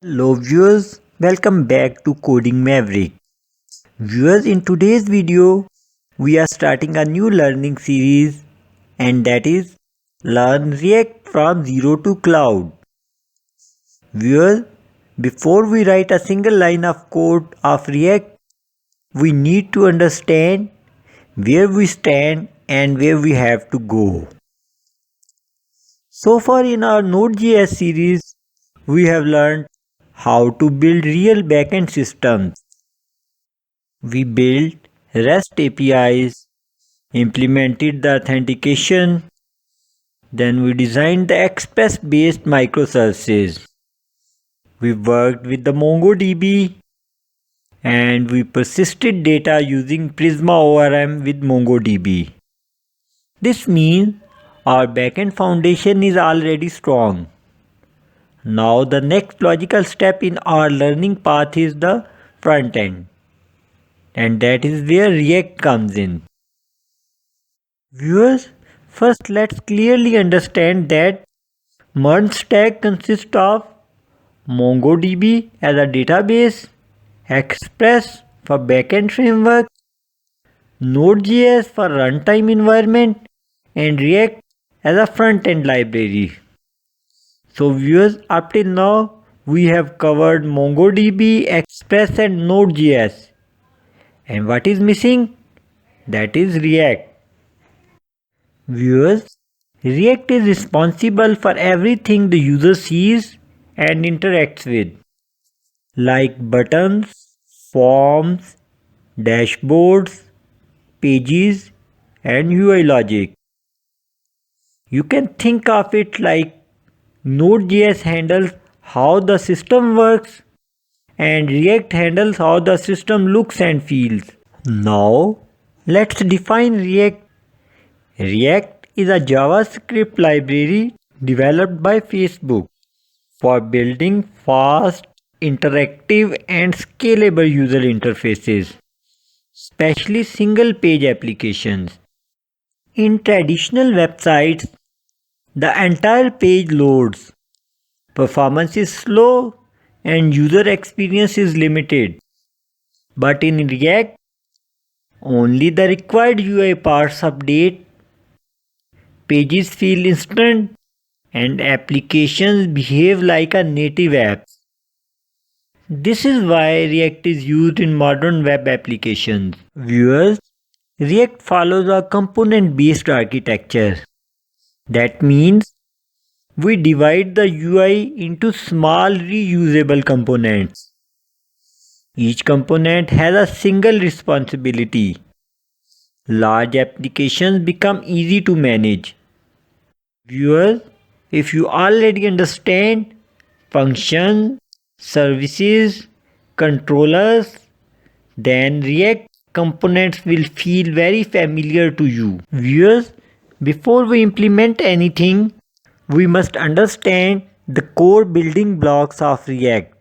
Hello viewers, welcome back to Coding Maverick. Viewers, in today's video, we are starting a new learning series and that is Learn React from Zero to Cloud. Viewers, before we write a single line of code of React, we need to understand where we stand and where we have to go. So far in our Node.js series, we have learned how to build real backend systems. We built REST APIs, implemented the authentication, then we designed the Express based microservices. We worked with the MongoDB and we persisted data using Prisma ORM with MongoDB. This means our backend foundation is already strong. Now the next logical step in our learning path is the front end, and that is where React comes in. Viewers, first let's clearly understand that MERN stack consists of MongoDB as a database, Express for backend framework, Node.js for runtime environment, and React as a front-end library. So viewers, up till now we have covered MongoDB, Express and Node.js. And what is missing? That is React. Viewers, React is responsible for everything the user sees and interacts with, like buttons, forms, dashboards, pages, and UI logic. You can think of it like Node.js handles how the system works and React handles how the system looks and feels. Now, let's define React. React is a JavaScript library developed by Facebook for building fast, interactive and scalable user interfaces, especially single-page applications. In traditional websites, the entire page loads, performance is slow and user experience is limited. But in React, only the required UI parts update, pages feel instant, and applications behave like a native app. This is why React is used in modern web applications. Viewers, React follows a component-based architecture. That means we divide the UI into small reusable components. Each component has a single responsibility. Large applications become easy to manage. Viewers, if you already understand functions, services, controllers, then React components will feel very familiar to you. Viewers, before we implement anything, we must understand the core building blocks of React.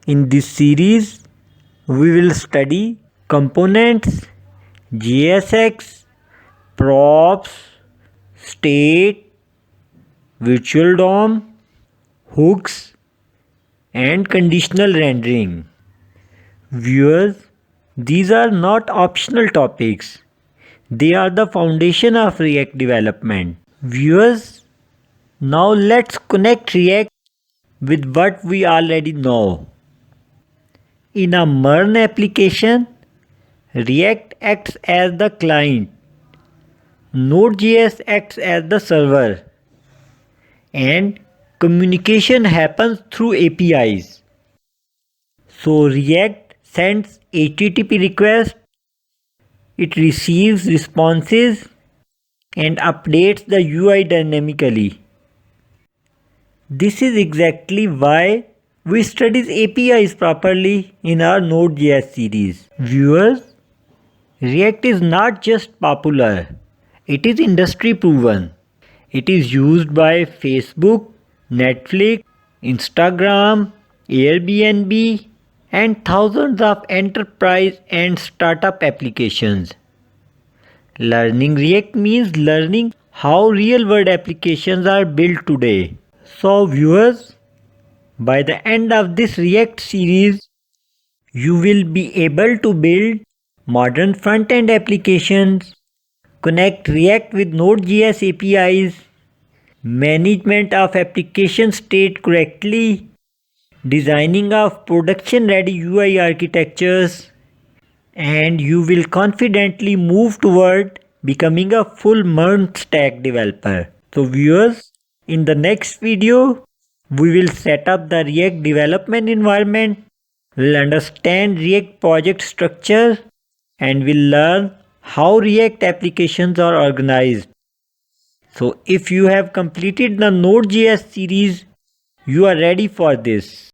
In this series, we will study components, JSX, props, state, virtual DOM, hooks, and conditional rendering. Viewers, these are not optional topics. They are the foundation of React development. Viewers, now let's connect React with what we already know. In a MERN application, React acts as the client, Node.js acts as the server, and communication happens through APIs. So React sends HTTP requests, it receives responses and updates the UI dynamically. This is exactly why we study APIs properly in our Node.js series. Viewers, React is not just popular, it is industry proven. It is used by Facebook, Netflix, Instagram, Airbnb, and thousands of enterprise and startup applications. Learning React means learning how real world applications are built today. So viewers, By the end of this React series, you will be able to build modern front-end applications, connect React with Node.js APIs, management of application state correctly, designing of production-ready UI architectures, and you will confidently move toward becoming a full MERN stack developer. So viewers, in the next video, we will set up the React development environment, we'll understand React project structure, and we'll learn how React applications are organized. So if you have completed the Node.js series, you are ready for this.